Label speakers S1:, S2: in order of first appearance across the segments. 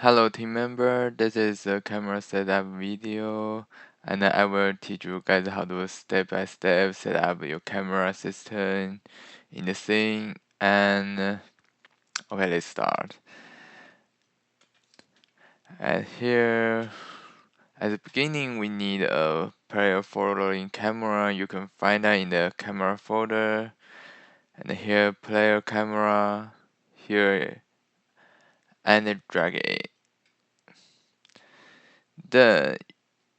S1: Hello team member, this is a camera setup video and I will teach you guys how to step by step set up your camera system in the scene and okay, let's start. And here at the beginning we need a player following camera. You can find that in the camera folder, and here player camera here, and drag it. Then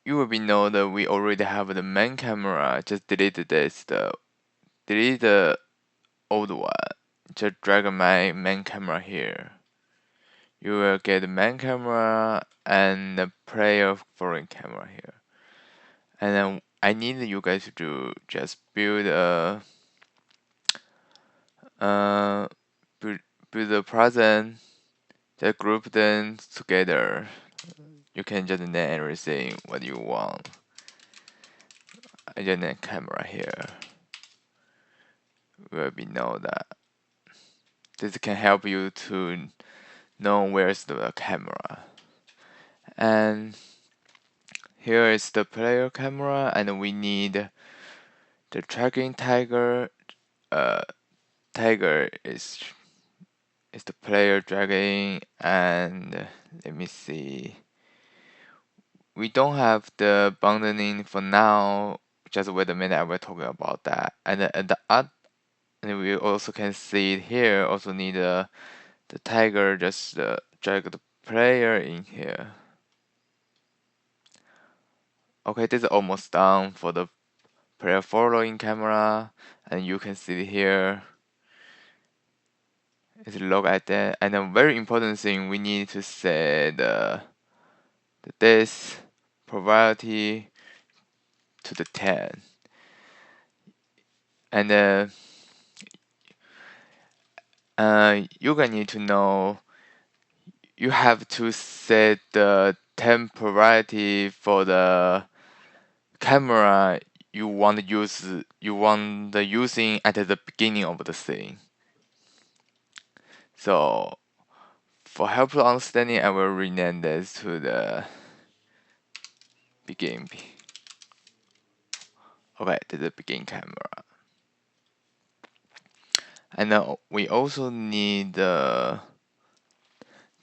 S1: you will be know that we already have the main camera. Just delete this, delete the old one. Just drag my main camera here. You will get the main camera and the player following camera here. And then I need you guys to just uh build, build a present, just group them together. You can just name everything what you want. I just name camera here. Will be know that this can help you to know where's the camera. And here is the player camera, and we need the tracking tiger. Uh, tiger is the player dragging, and let me see. We don't have the bundling for now. Just wait a minute, I will talk about that. And we also can see it here. Also need the tiger. Just drag the player in here. Okay, this is almost done for the player following camera, and you can see here it's look at that. And a very important thing, we need to set this probability to the 10. And you gonna need to know you have to set the 10 probability for the camera you want the using at the beginning of the scene. So for helpful understanding, I will rename this to the begin. Okay, to the begin camera. And we also need the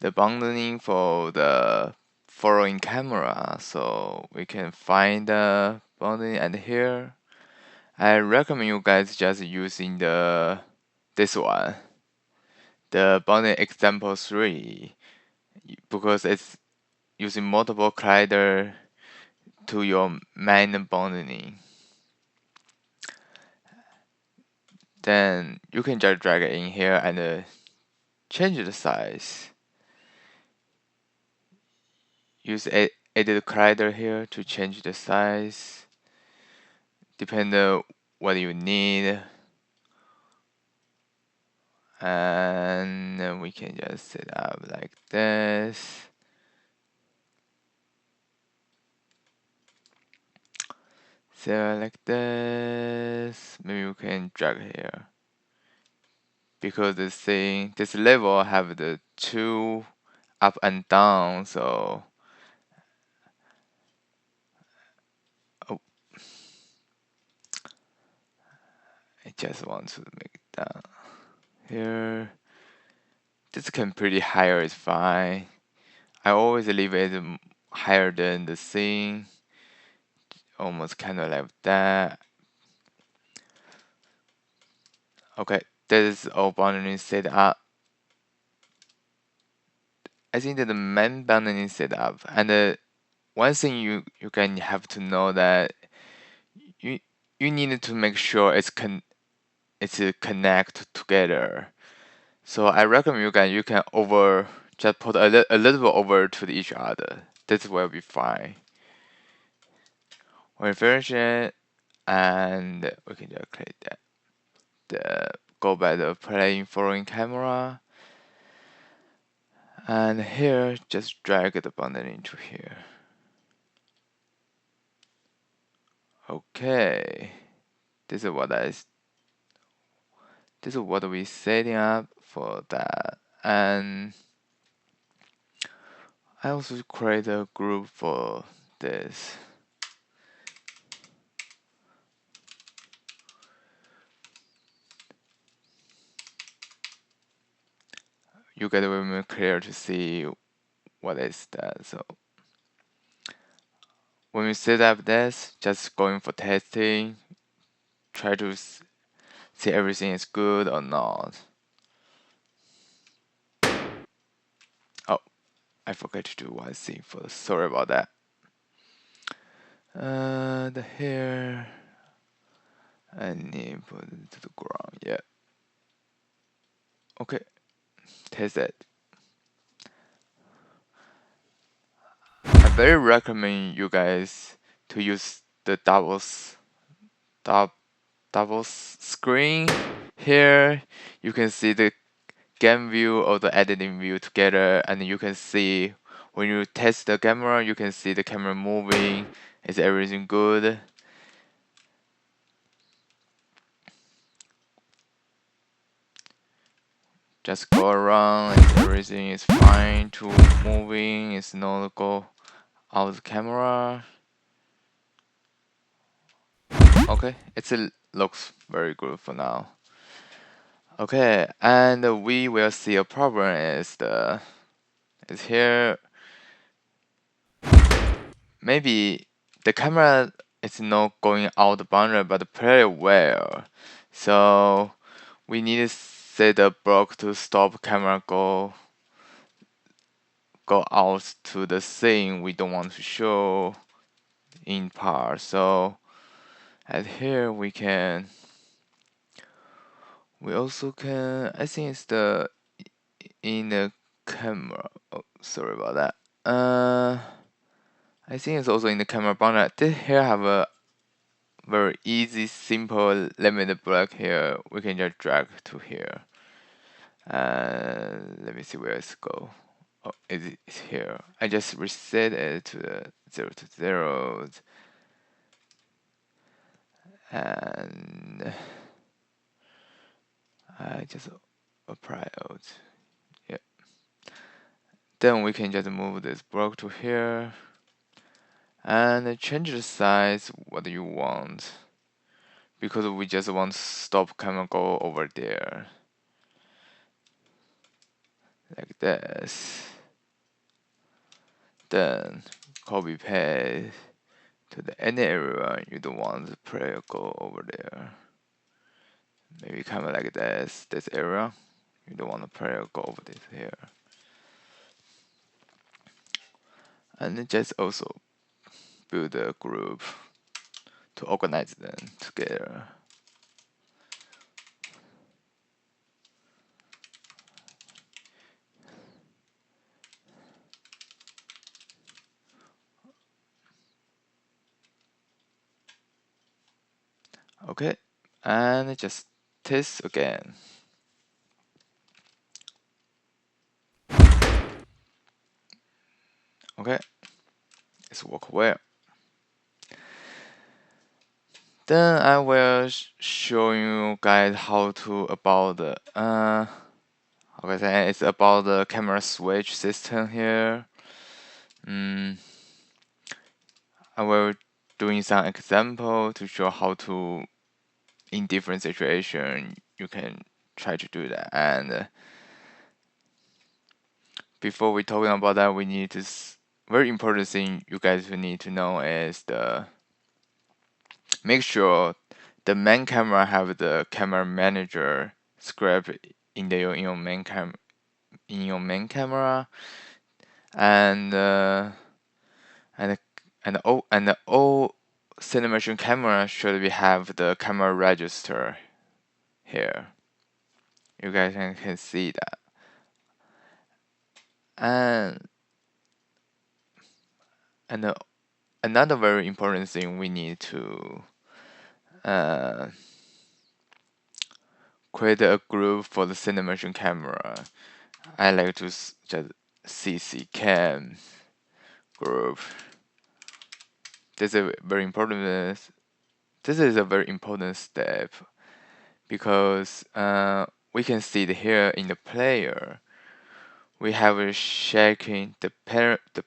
S1: bundling for the following camera. So we can find the bundling, and here I recommend you guys just using this one, the bundling example 3, because it's using multiple collider to your main bundling. Then you can just drag it in here and change the size. Use edit collider here to change the size. Depend on what you need. And then we can just set up like this. So like this. Maybe we can drag here. Because this level have the two up and down, so oh, I just want to make it down here. This can pretty higher is fine. I always leave it higher than the scene, almost kind of like that. Okay, this is all boundary set up. I think that the main boundary set up, and one thing you can have to know that you you need to make sure it's connect together. So I recommend you can over just put a little bit over to each other. This will be fine. We finish it, and we can just click that. Go by the playing following camera, and here just drag the bundle into here. Okay, this is what we setting up for that, and I also create a group for this. You get very clear to see what is that. So when we set up this, just going for testing, try to see everything is good or not. Oh, I forgot to do one thing first. Sorry about that. The hair, I need to put it to the ground. Yeah. Okay, test it. I very recommend you guys to use the double screen. Here you can see the game view or the editing view together, and you can see when you test the camera, you can see the camera moving. Is everything good? Just go around, and everything is fine to moving. It's not go out the camera. Okay, looks very good for now. Okay, and we will see a problem is here. Maybe the camera is not going out the boundary, but the player will. So we need to set a block to stop camera go out to the scene we don't want to show in part. So at here we also can, I think it's the in the camera. Oh, sorry about that. I think it's also in the camera boundary. This here have a very easy, simple limited block here. We can just drag to here. Let me see where it's go. Oh, it's here. I just reset it to the 0 to 0, and I just apply out. Yeah. Then we can just move this block to here and change the size what you want, because we just want to stop camera go over there like this. Then copy paste to the any area you don't want the player go over there. Maybe kind of like this area. You don't want the player go over this here. And then just also build a group to organize them together. Okay, and just test again. Okay, it's work well. Then I will show you guys how to about the okay, then it's about the camera switch system here. I will doing some example to show how to in different situation you can try to do that. And before we talking about that, we need to very important thing you guys will need to know is the make sure the main camera have the camera manager script in your main camera, and and all Cinemation camera should be have the camera register here. You guys can see that. And and another very important thing we need to uh, create a group for the Cinemation camera. I like to just CC cam group. This is a very important. This is a very important step because we can see it here in the player. we have a shaking the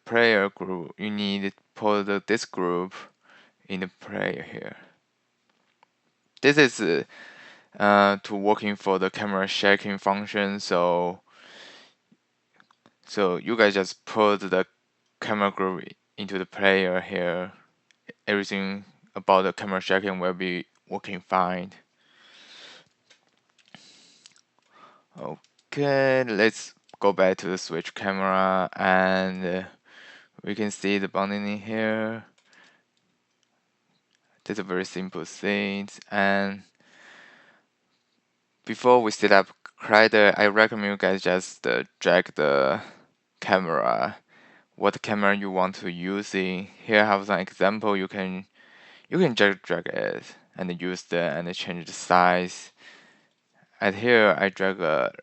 S1: player group. You need to put this group in the player here. This is to working for the camera shaking function. So you guys just put the camera group into the player here. Everything about the camera shaking will be working fine. Okay, let's go back to the switch camera, and we can see the bonding in here. That's a very simple thing. And before we set up Collider, I recommend you guys just drag the camera, what camera you want to use in. Here I have some example. You can just drag it and use that and change the size. And here I drag a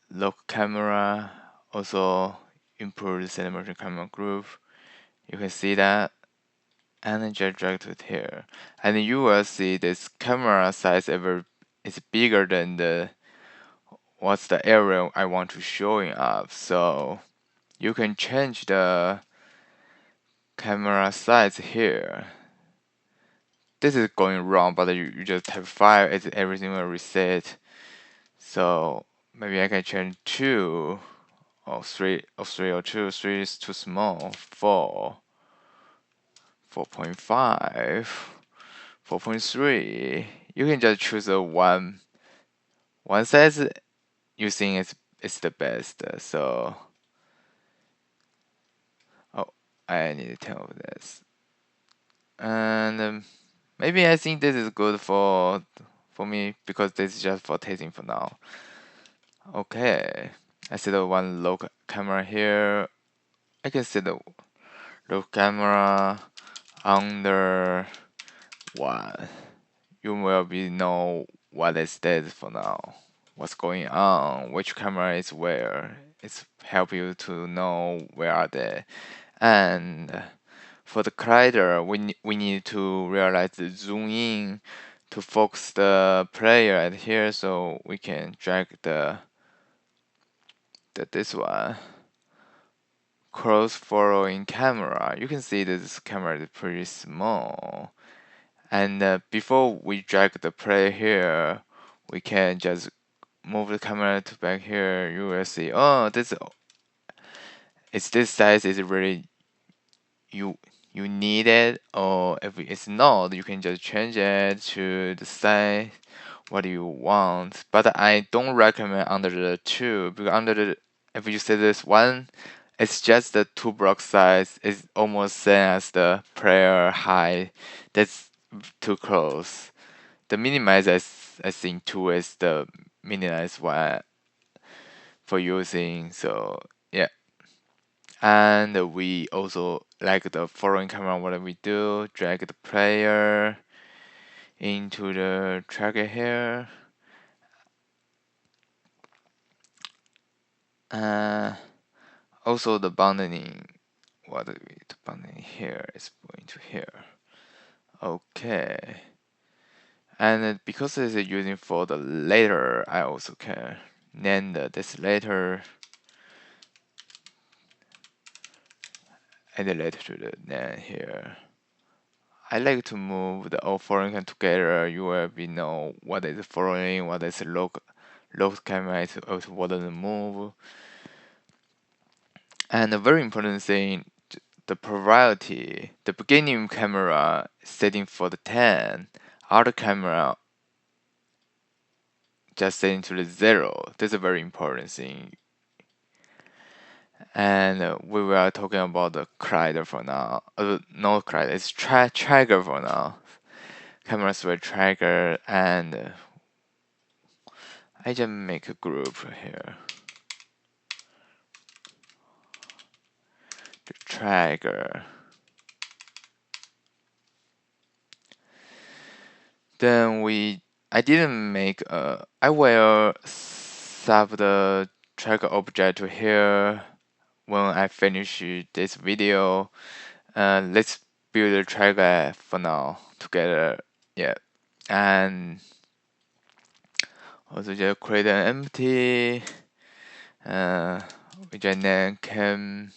S1: local camera, also improve the cinema camera group. You can see that, and then just drag it here, and you will see this camera size is bigger than what's the area I want to showing up. So you can change the camera size here. This is going wrong, but you just type 5, everything will reset. So maybe I can change 2 or 3 or 3 or 2. 3 is too small. 4, 4.5, 4.3. You can just choose a one size you think is the best. So oh, I need to tell this. And maybe I think this is good for me because this is just for testing for now. Okay, I see the one local camera here. I can see the local camera under one. You will be know what is this for now. What's going on? Which camera is where? It's help you to know where are they. And for the collider, we need to realize the zoom in to focus the player at here, so we can drag this one close following camera. You can see this camera is pretty small, and before we drag the player here, we can just move the camera to back here. You will see, oh, this size is really you you need it, or if it's not, you can just change it to the size what you want. But I don't recommend under the 2, because if you say this one, it's just the 2 block size is almost same as the player height. That's too close. The minimize I think 2 is the minimized one for using. So yeah. And we also like the following camera, what we do, drag the player into the tracker here. Also the bundling, what do we the bundling here is going to here. Okay. And because it's using for the later, I also can name this later, add the later to the name here. I like to move the all foreign together. You will be know what is foreign, what is local camera, is also what doesn't move. And a very important thing, the priority. The beginning camera setting for the 10, other camera just setting to the 0. That's a very important thing. And we were talking about the collider for now. No collider, it's trigger for now. Camera switch trigger, and I just make a group here. The trigger. Then I didn't make I will save the trigger object to here when I finish this video. Let's build a trigger for now together. Yeah, and also just create an empty uh, which I name cam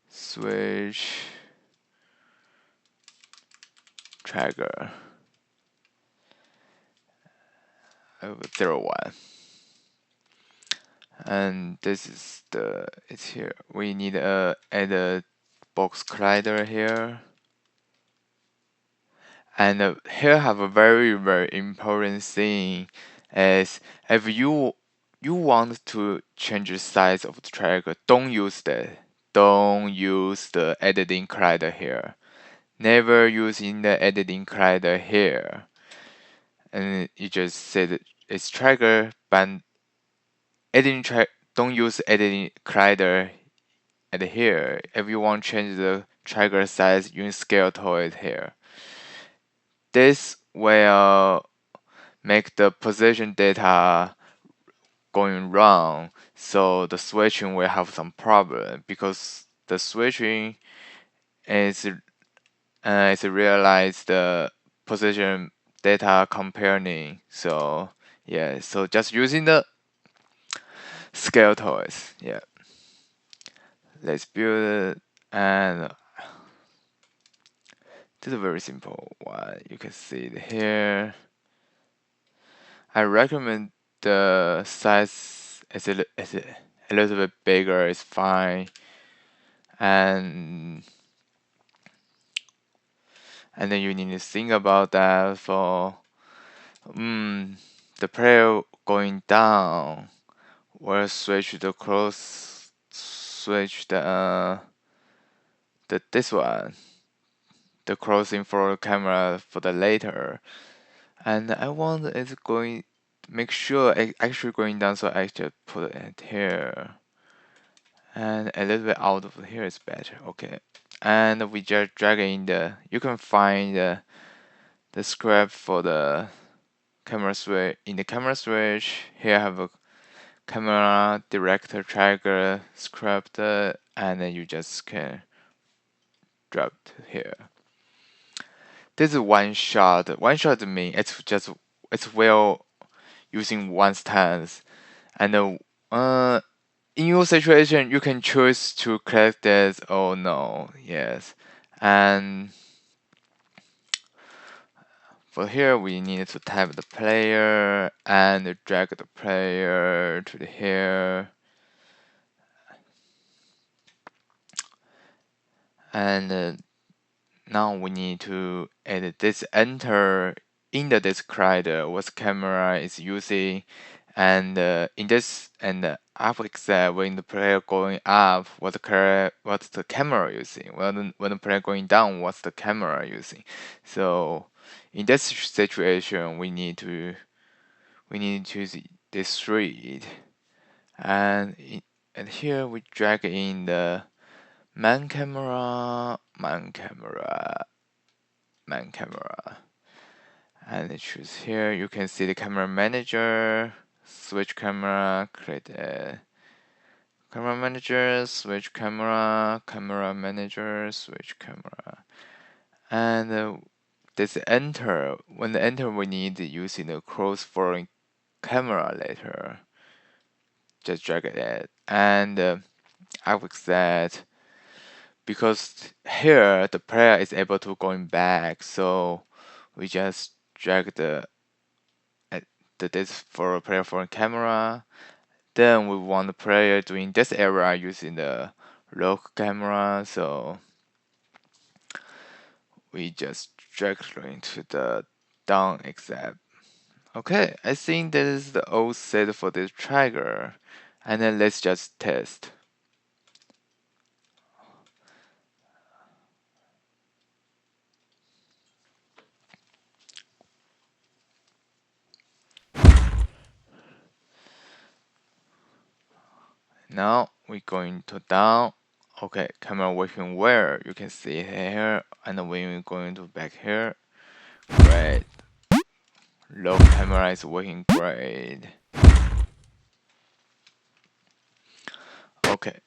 S1: switch trigger 01. And this is it's here. We need add a box collider here. And here have a very important thing is if you want to change the size of the trigger, don't use the editing collider here. Never using the editing collider here. And you just set its trigger, but editing don't use editing collider at here. If you want to change the trigger size, use scale tool here. This will make the position data going wrong, so the switching will have some problem because the switching is realize the position data comparing. So yeah, so just using the scale tools. Yeah, let's build it, and this is a very simple one. You can see it here. I recommend the size is a little bit bigger is fine, and then you need to think about that for the player going down will switch the this one, the crossing for the camera for the later, and I want it going make sure it actually going down, so I just put it here. And a little bit out of here is better. Okay, and we just drag in you can find the script for the camera switch. In the camera switch here I have a camera director trigger script, and then you just can drop to here. This is one shot. One shot means it's well using one stance, and in your situation, you can choose to click this or no. Yes. And for here, we need to type the player and drag the player to the here. And now we need to edit this enter in the describer what camera is using, and in this and up except when the player going up what's the camera using, when the player going down what's the camera using. So in this situation we need to use this read, and and here we drag in the man camera, and choose here. You can see the camera manager, switch camera, create a camera manager, switch camera, camera manager, switch camera, and this enter. When the enter, we need using the cross following camera later. Just drag it, and I would that because here the player is able to going back, so we just drag this for player for camera. Then we want the player doing this area using the local camera, so we just drag into the down except. Okay, I think this is the all set for this trigger, and then let's just test. Now we're going to down. Okay, camera working well. You can see here, and when we're going to back here, great. Low camera is working great. Okay,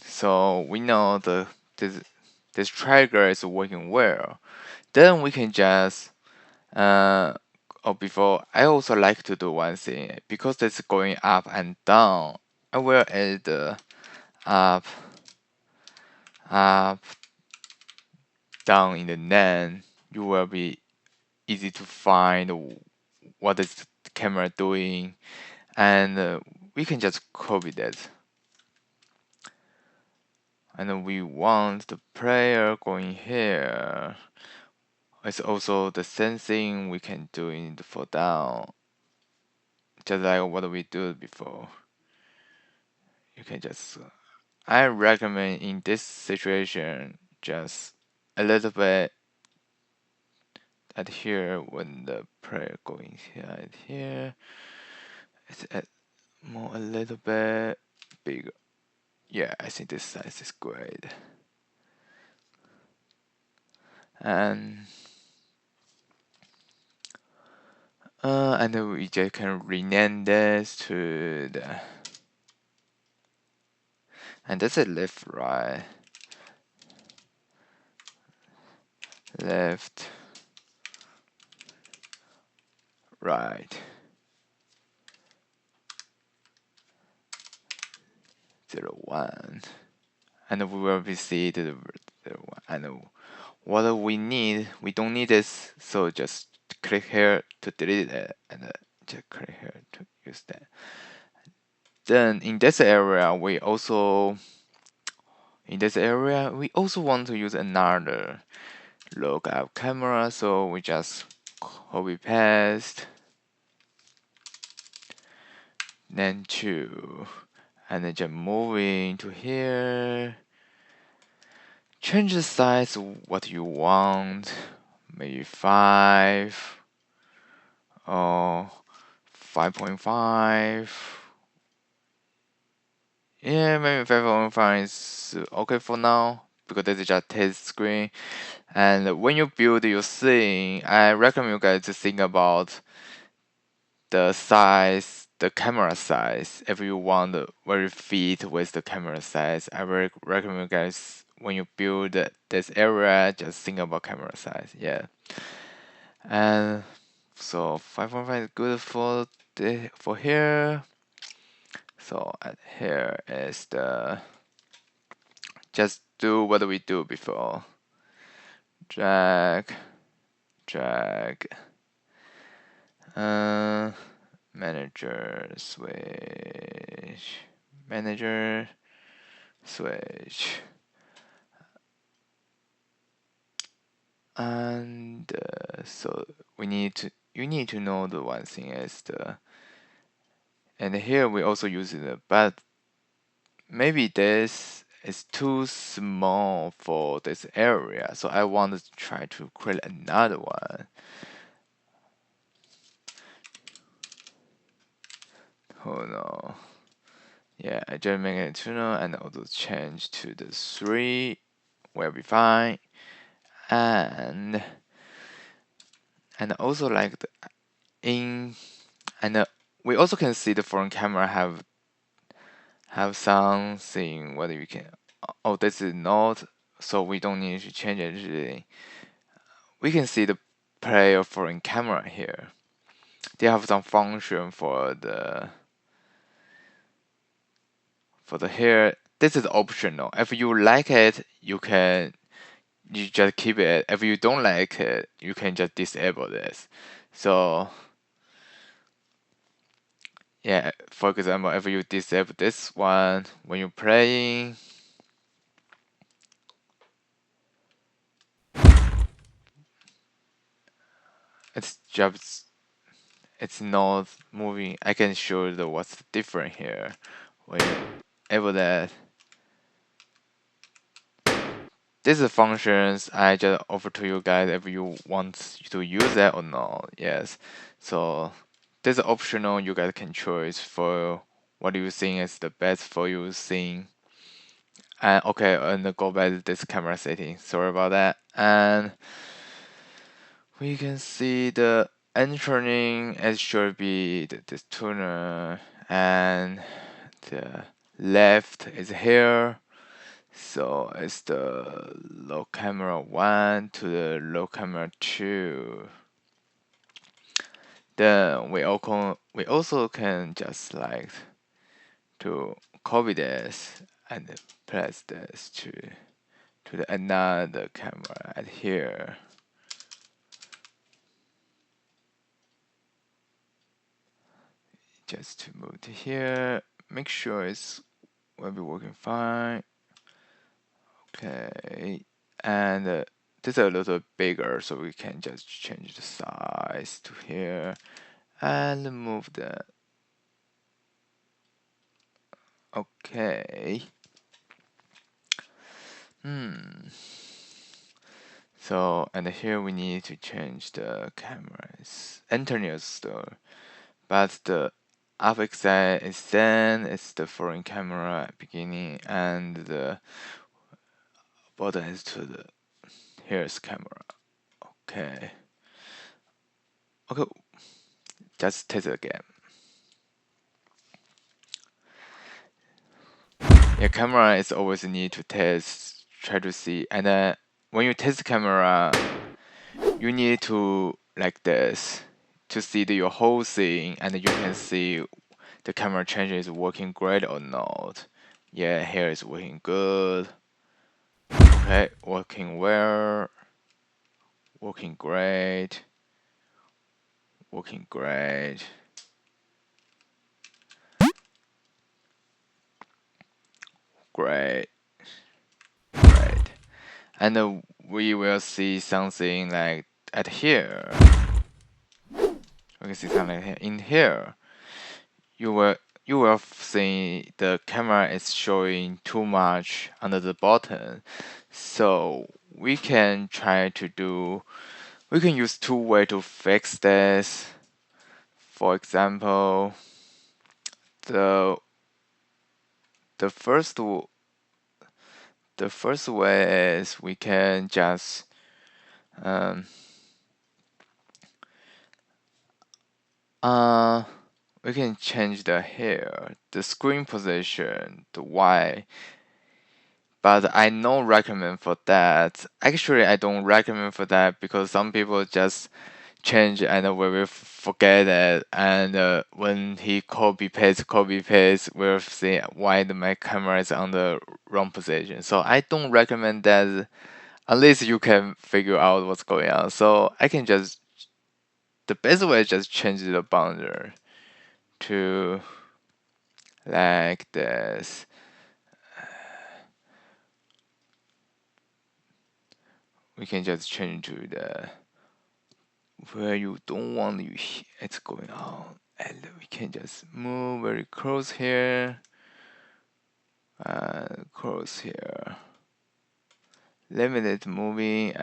S1: so we know this trigger is working well. Then we can just before, I also like to do one thing because it's going up and down. I will add the up, up, down in the NAND. You will be easy to find what is the camera doing, and we can just copy that. And we want the player going here. It's also the same thing we can do in the fall down, just like what we did before. You can just, I recommend in this situation, just a little bit at here when the player going here and here. It's at more a little bit bigger. Yeah, I think this size is great. And then we just can rename this to the, and that's it, left, right, left, right, 01. And we will be see the 01. And what we need, we don't need this, so just click here to delete it, and just click here to use that. Then in this area, we also want to use another lookup camera, so we just copy paste, then 2, and then just moving to here. Change the size what you want, maybe 5 or 5.5. Yeah, maybe 5.5 is okay for now because this is just test screen. And when you build your scene, I recommend you guys to think about the size, the camera size. If you want to very fit with the camera size, I recommend you guys when you build this area, just think about camera size. Yeah, and so 5.5 is good for here. So here is the, just do what we do before. Drag, drag, manager switch, manager switch, and so you need to know the one thing is the, and here we also use it, but maybe this is too small for this area, so I want to try to create another one. Oh no. Yeah, I just make it tuner and also change to the 3 will be fine. And also like the in, and we also can see the front camera have something whether you can, oh, this is not, so we don't need to change it really. We can see the player front camera here. They have some function for the here. This is optional. If you like it, you just keep it. If you don't like it, you can just disable this. So yeah, for example, if you disable this one when you're playing, it's just, it's not moving. I can show you what's different here. When you enable that, this is functions I just offer to you guys if you want to use that or not. Yes, so this is optional. You guys can choose for what you think is the best for you thing. And okay, and go back to this camera setting. Sorry about that. And we can see the entering. It should be this tuner, and the left is here. So it's the low camera 1 to the low camera 2. Then we also can just like to copy this and press this to the another camera at here. Just to move to here, make sure it's will be working fine. Okay, and this is a little bigger, so we can just change the size to here and move the. Okay. So, and here we need to change the cameras. Internal store. But the upxi is then it's the foreign camera at beginning and the bottom is to the here's camera. Okay. Okay. Just test it again. Yeah, camera is always need to test, try to see, and then when you test the camera, you need to like this to see your whole thing, and you can see the camera change is working great or not. Yeah, here is working good. Okay, working well. Working great. Working great. Great. Great. And we will see something like at here. We can see something here. In here, you will see the camera is showing too much under the button. So we can try to do. We can use two ways to fix this. For example, the the first the first way is we can just um, uh we can change the hair, the screen position, the Y. But I don't recommend for that. Actually, I don't recommend for that because some people just change and we will forget it. And when he copy paste, we'll see why my camera is on the wrong position. So I don't recommend that unless you can figure out what's going on. So I can just the best way is just change the boundary to like this. We can just change to the where you don't want it's going on, and we can just move very close here, close here. Limited moving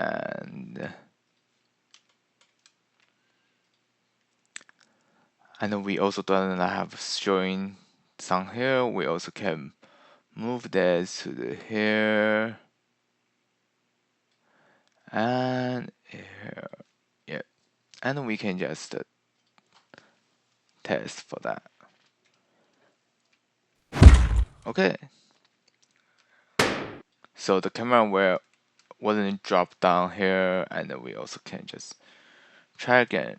S1: and we also don't have showing some here. We also can move this to the here and here. Yeah, and we can just test for that. Okay. So the camera wasn't drop down here, and we also can just try again.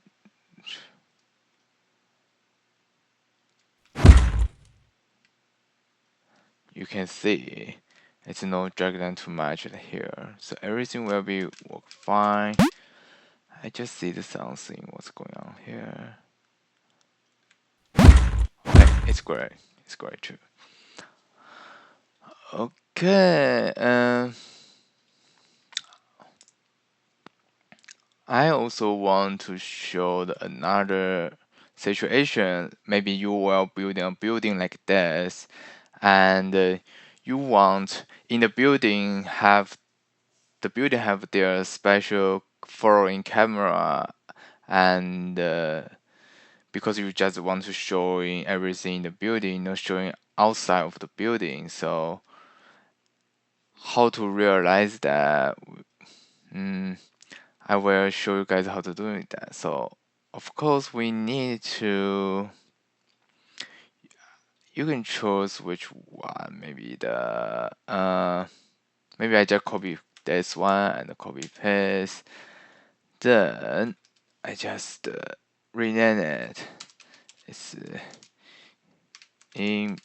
S1: You can see it's not drag down too much here, so everything will be work fine. I just see the something what's going on here. Okay, it's great. It's great too. Okay, I also want to show another situation. Maybe you are building a building like this, and you want in the building have their special following camera, and because you just want to show in everything in the building, not showing outside of the building. So how to realize that? Mm, I will show you guys how to do that. So of course we need to. You can choose which one. Maybe the maybe I just copy this one and copy paste. Then I just rename it. It's in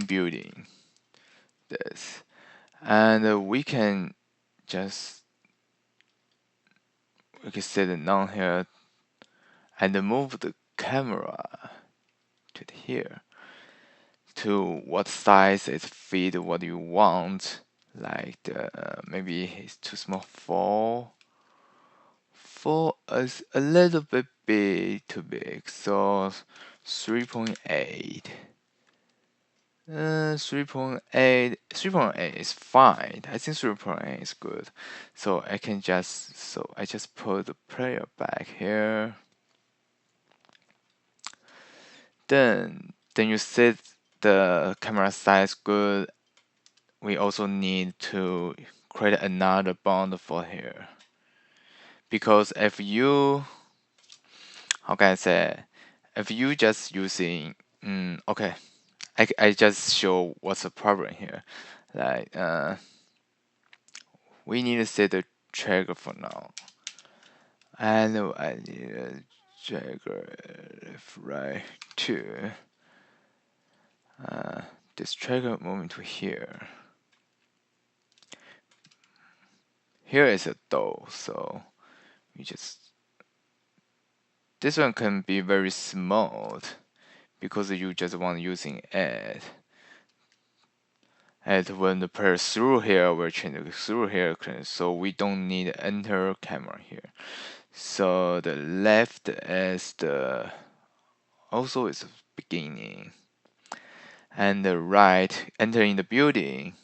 S1: building this, and just we can set it down here and move the camera to here to what size it fit what you want. Like maybe it's too small for us a little bit big too big, so 3.8. 3.8 is fine. I think 3.8 is good. So I just put the player back here. Then you set the camera size good. We also need to create another bond for here. Because how can I say, if you just using, okay, I just show what's the problem here. Like, we need to set the trigger for now. I know I need a trigger left, right, to this trigger moving to here. Here is a door, so we just this one can be very smooth because you just want using it. And when the player through here, we're changing through here, so we don't need enter camera here. So the left is the also is the beginning, and the right enter in the building.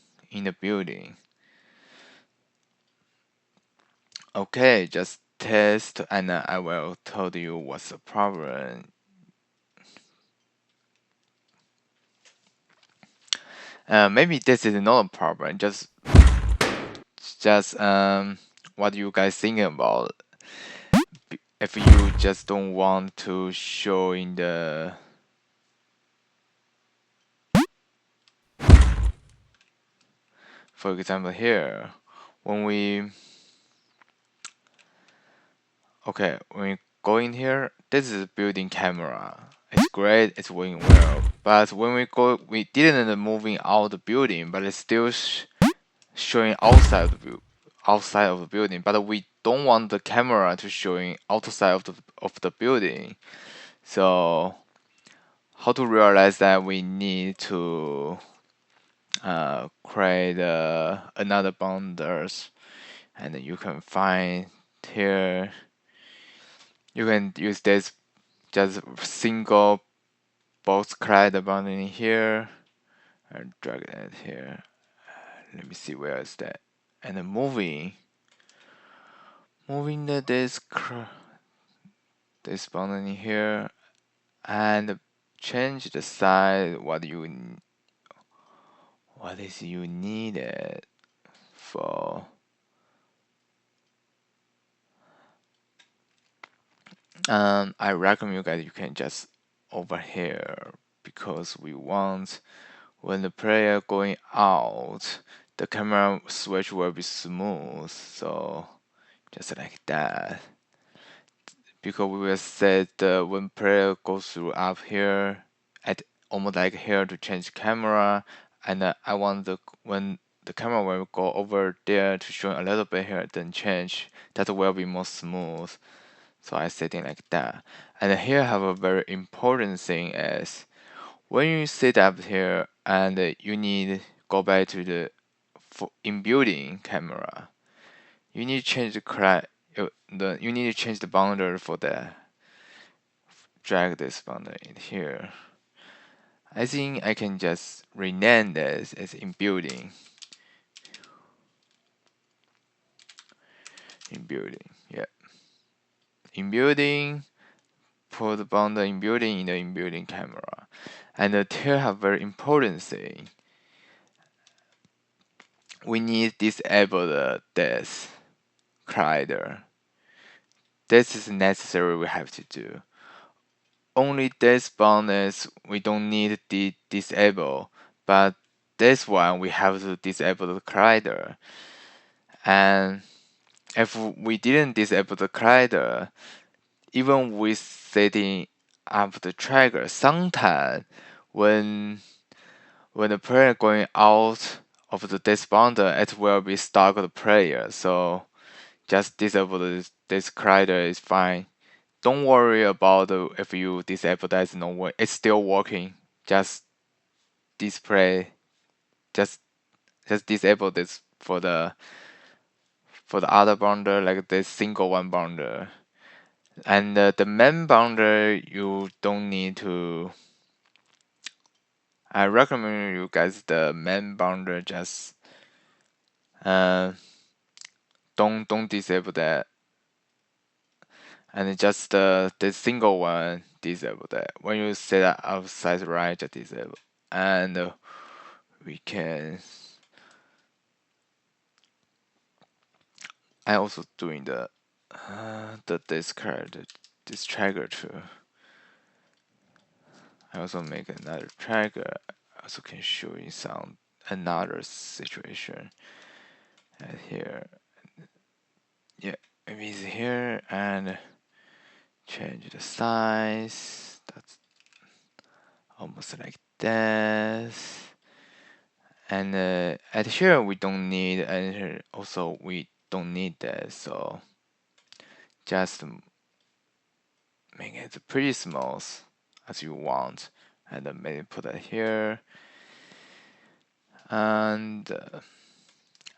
S1: Okay, just test, and I will tell you what's the problem. Maybe this is not a problem. Just what you guys thinking about? If you just don't want to show in the, for example, here, when we when we go in here, this is building camera. It's great, it's working well. But when we didn't moving out the building, but it's still showing outside of the building. But we don't want the camera to showing outside of the building. So how to realize that we need to create another boundaries, and you can find here. You can use this just single box create boundary here and drag it here. Let me see where is that. And then moving this boundary here and change the size what is you needed for. I recommend you guys you can just over here because we want when the player going out, the camera switch will be smooth. So just like that. Because we will set when player goes through up here at almost like here to change camera, and I want when the camera will go over there to show a little bit here, then change. That will be more smooth. So I set it like that. And here I have a very important thing is when you set up here and you need go back to the in building camera, you need to change you need to change the boundary for that. Drag this boundary in here. I think I can just rename this as in building. Yeah. In building, put the boundary in building in the in building camera. And here have very important thing. We need disable this collider. This is necessary we have to do. Only this bonus we don't need to disable, but this one we have to disable the collider. And if we didn't disable the collider, even with setting up the trigger, sometimes when when the player going out of the despawner, it will be stuck the player. So just disable this collider is fine. Don't worry about if you disable that's no way. It's still working. Just display. Just just disable this for the other boundary, like this single one boundary. And the main boundary, you don't need to. I recommend you guys the main boundary. Just uh, don't disable that, and just the single one disable that. When you set that outside right, just disable, and we can. I also doing the discard this trigger too. I also make another trigger. I also can show you some another situation. And here, yeah, maybe it's here and change the size. That's almost like this. And at here we don't need, and here also we don't need that. So just make it pretty small as you want, and then maybe put it here. And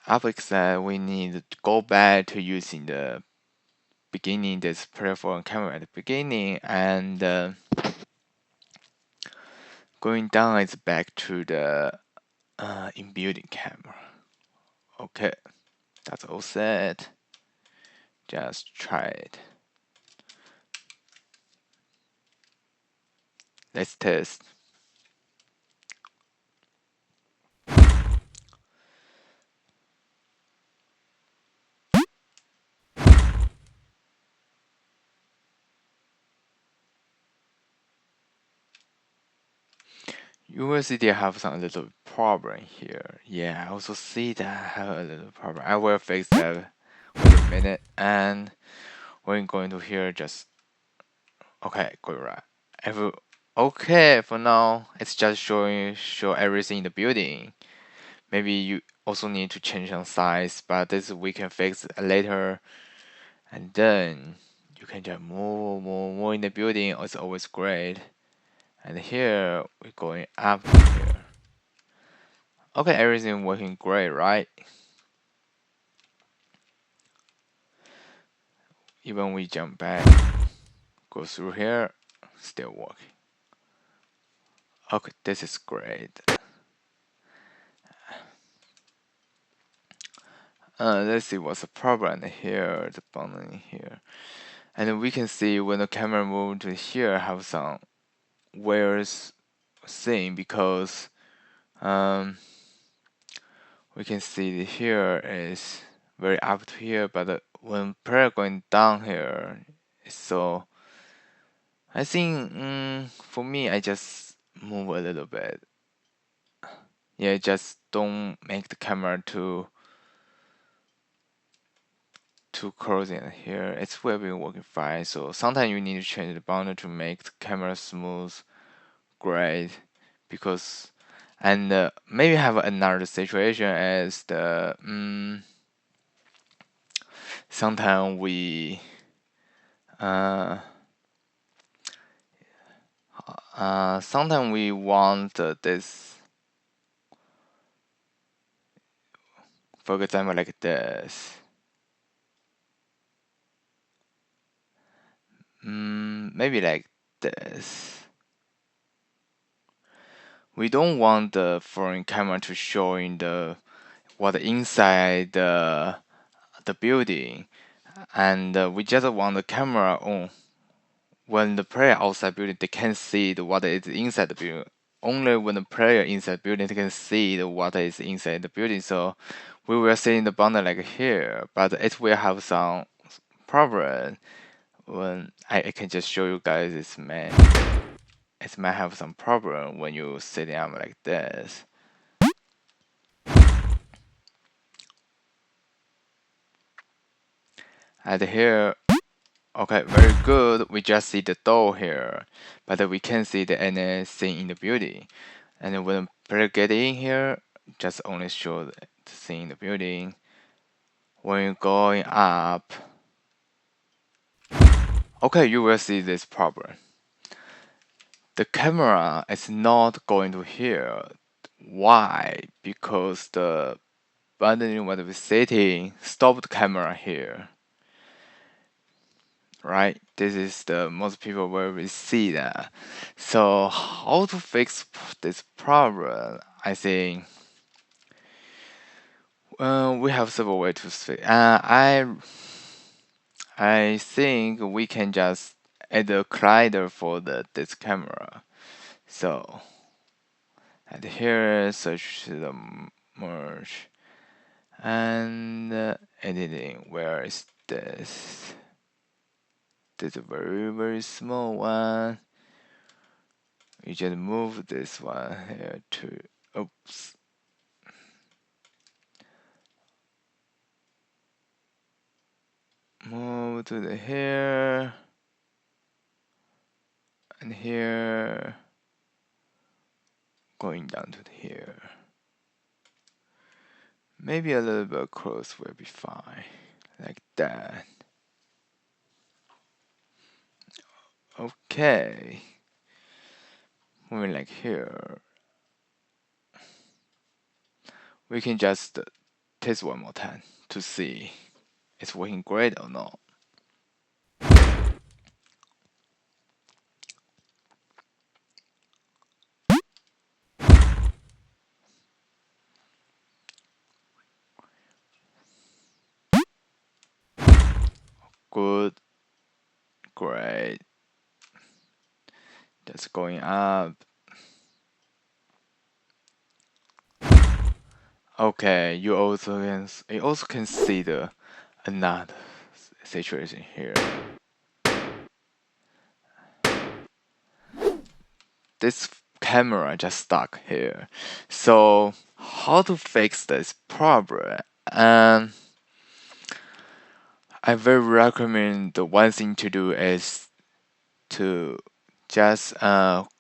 S1: after that, we need to go back to using the beginning this platform camera at the beginning, and going down is back to the in-building camera. Okay, that's all set. Just try it. Let's test. You will see they have some little problem here. Yeah, I also see that I have a little problem. I will fix that. Wait a minute, and we're going to here just okay, good right. Okay, for now it's just show everything in the building. Maybe you also need to change some size, but this we can fix later. And then you can just move in the building. It's always great. And here we're going up here. Okay, everything working great, right? Even we jump back, go through here, still working. Okay, this is great. Let's see what's the problem here, the bundling here. And we can see when the camera moved to here have some weird thing because um, we can see here is very up to here, but when prayer going down here, so I think for me I just move a little bit. Yeah, just don't make the camera too close in here. It's will be working fine. So sometimes you need to change the boundary to make the camera smooth, great, because and maybe have another situation as the sometimes we uh sometimes we want this, for example, like this. Maybe like this. We don't want the foreign camera to show in the what inside the building, and we just want the camera on. When the player outside building, they can see what is inside the building. Only when the player inside the building, they can see what is inside the building. So we will see in the boundary like here, but it will have some problem when I can just show you guys it might have some problem when you setting up like this. And here, okay, very good. We just see the door here, but we can't see anything in the building. And when player get in here, just only show the thing in the building. When you're going up, okay, you will see this problem. The camera is not going to here. Why? Because the button what we're setting stop the camera here. Right? This is the most people where we see that. So how to fix this problem? I think we have several ways to fix. I think we can just add a collider for this camera. So and here search the merge and editing. Where is this? This is a very small one. We just move this one here to oops. Move to the here and here, going down to here. Maybe a little bit close will be fine, like that. Okay, moving like here. We can just test one more time to see it's working great or not. Good, great. Just going up. Okay, you also can see the another situation here. This camera just stuck here. So how to fix this problem? Um, I very recommend the one thing to do is to just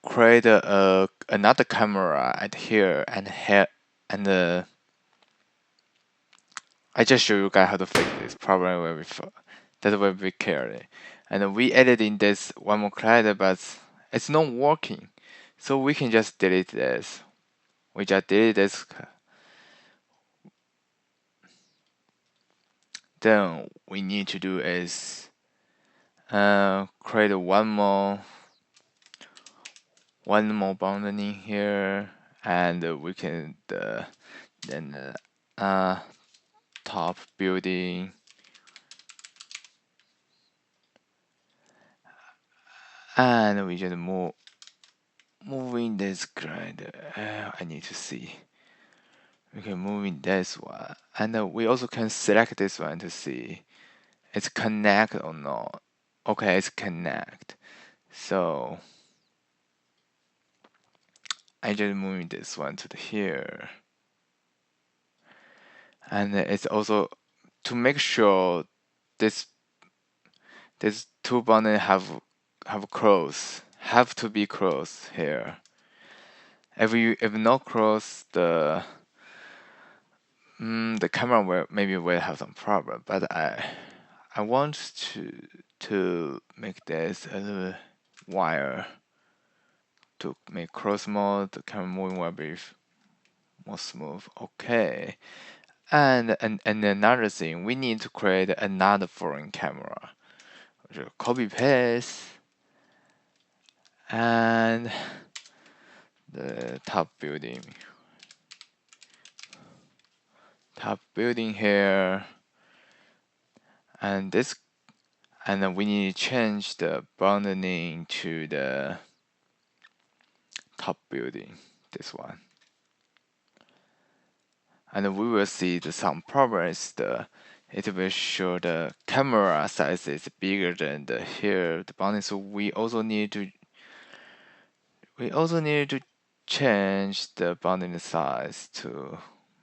S1: create another camera at here and here and I just show you guys how to fix this problem where that will be clearly. And we added in this one more collider, but it's not working. So we can just delete this. We just delete this. Then we need to do is create one more boundary here, and we can then top building, and we just moving this grinder. I need to see. We can move in this one, and we also can select this one to see it's connect or not. Okay, it's connect. So I just moving this one to here, and it's also to make sure this this two button have close have to be close here. If not close, the camera will have some problem. But I want to make this a little wire to make close mode. The camera moving will be more smooth. Okay. And another thing, we need to create another foreign camera. Copy paste and the top building here, and this, and then we need to change the bounding to the top building, this one. And we will see some problems. It will show the camera size is bigger than the bounding. So we also need to change the bounding size to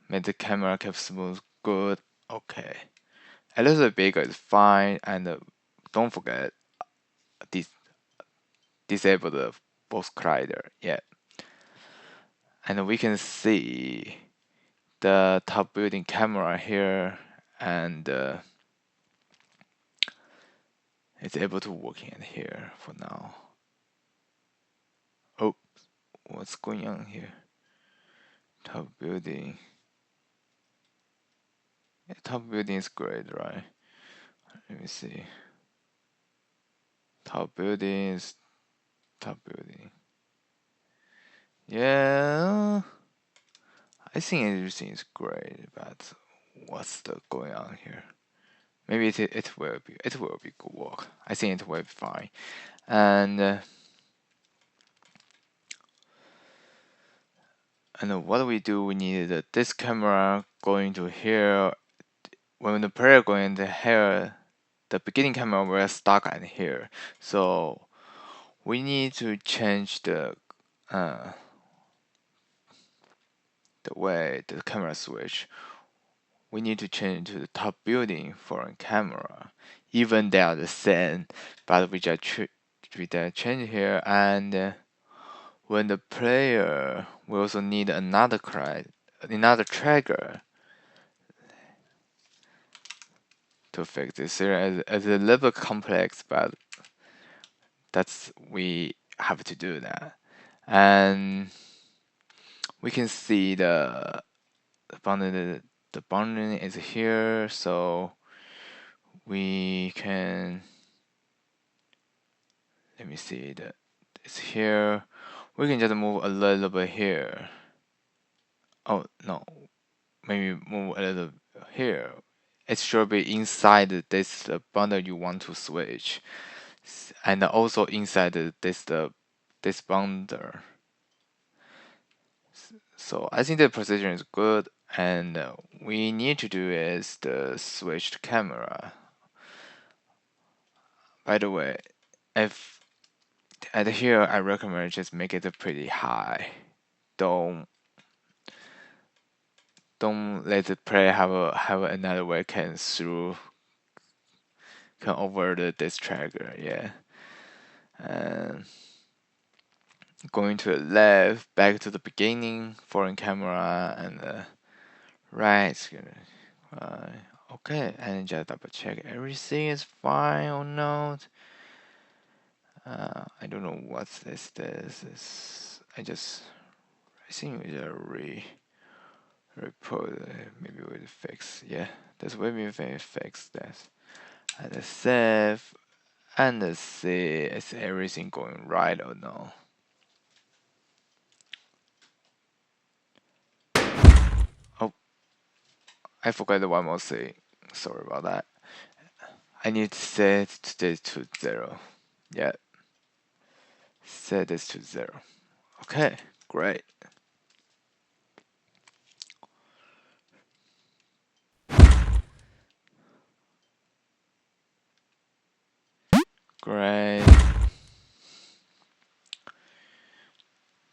S1: make the camera keep smooth. Good. Okay. a little bit bigger is fine, and don't forget dis disable the both collider. Yeah, and we can see the top building camera here, and it's able to work in here for now. Oh, what's going on here? Top building. Yeah, top building is great, right? Let me see. Top building is top building. Yeah, I think everything is great, but what's the going on here? Maybe it will be good work. I think it will be fine. And what we do? We need this camera going to here. When the player going to here, the beginning camera will stuck at here. So we need to change uh, the way the camera switch. We need to change to the top building for a camera. Even they are the same, but we just change here. And when the player, we also need another trigger to fix this. It's a little complex, but that's we have to do that. And we can see the boundary is here, so we can, let me see, it's here. We can just move a little bit here. Oh no, maybe move a little here. It should be inside this bundle you want to switch, and also inside this bundle. So I think the precision is good, and we need to do is the switched camera. By the way, if at here I recommend just make it pretty high. Don't let the player have another way can over this trigger. Yeah, and going to the left, back to the beginning, foreign camera, and right. Okay, and just double check everything is fine or not. I don't know what this is. I think we just report. Maybe we'll fix. Yeah, that's where we fix that. And save and see is everything going right or no. Oh, I forgot one more thing. Sorry about that. I need to set this to 0. Yeah, set this to 0. Okay, great. Great.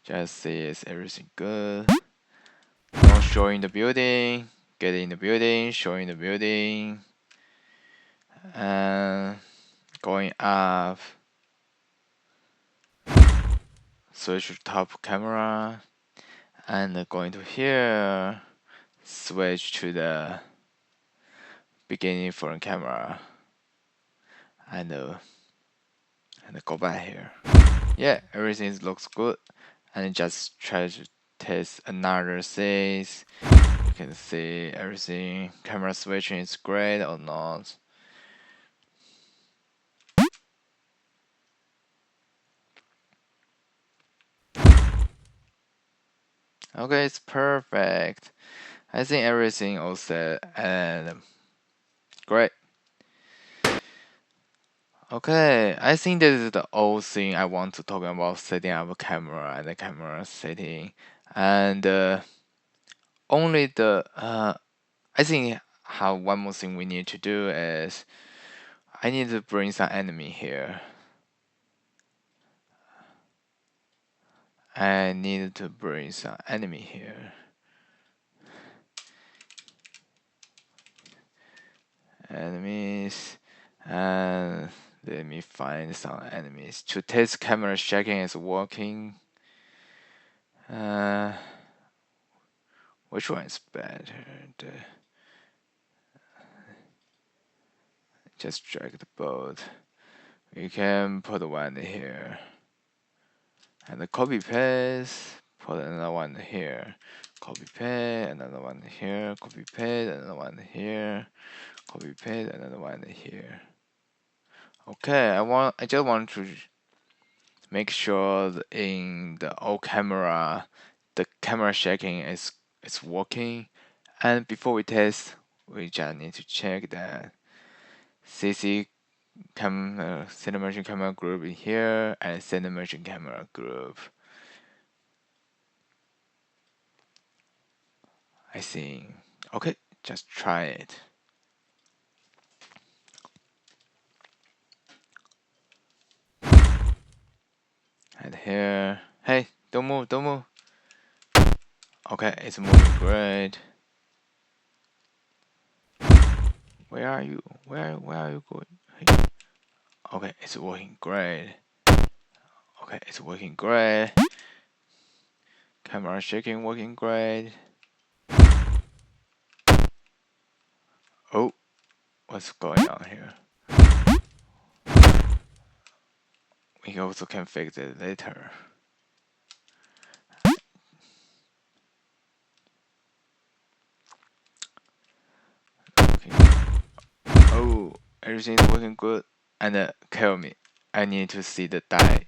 S1: Just see is everything good. Now showing the building, get in the building, showing the building, and going up. Switch to top camera, and going to here. Switch to the beginning front camera, and go back here. Yeah, everything looks good. And just try to test another things. You can see everything. Camera switching is great or not. Okay, it's perfect. I think everything all set and great. Okay, I think this is the old thing I want to talk about setting up a camera and the camera setting. And only I think how one more thing we need to do is I need to bring some enemy here. I need to bring some enemy here. enemies, and let me find some enemies to test camera shaking is working. Uh, which one is better? Just drag the boat. We can put one here. And the copy paste, put another one here. Copy paste, another one here. Copy paste, another one here. Copy paste, another one here. Okay, I just want to make sure that in the old camera, the camera shaking is working. And before we test, we just need to check that CC Cinemerging camera group in here and Cinemerging camera group. I think. Okay, just try it. And here, hey, don't move, don't move. Okay, it's moving great. Where are you? Where are you going? Hey. Okay, it's working great. Okay, it's working great. Camera shaking, working great. Oh, what's going on here? We also can fix it later. Okay. Oh, everything's working good. And kill me. I need to see the die.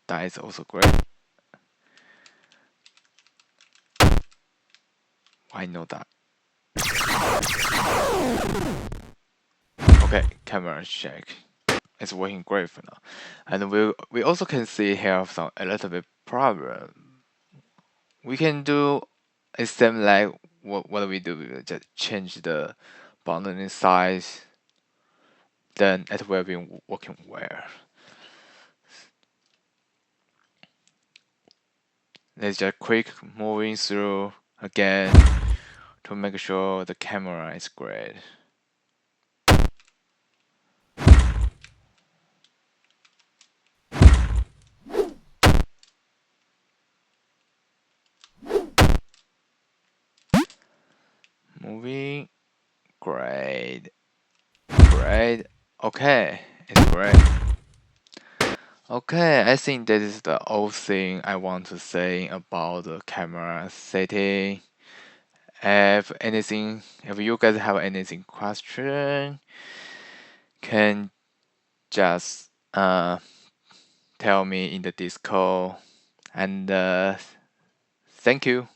S1: Die is also great. Why not that? Okay, camera check. It's working great for now. And we also can see here some a little bit problem. We can do a same like what do we do? We just change the boundary size. Then it will be working well. Let's just quick moving through again to make sure the camera is great. Moving, great, great. Okay, it's great. Okay, I think that is the all thing I want to say about the camera setting. If you guys have anything question, can just tell me in the Discord. And thank you.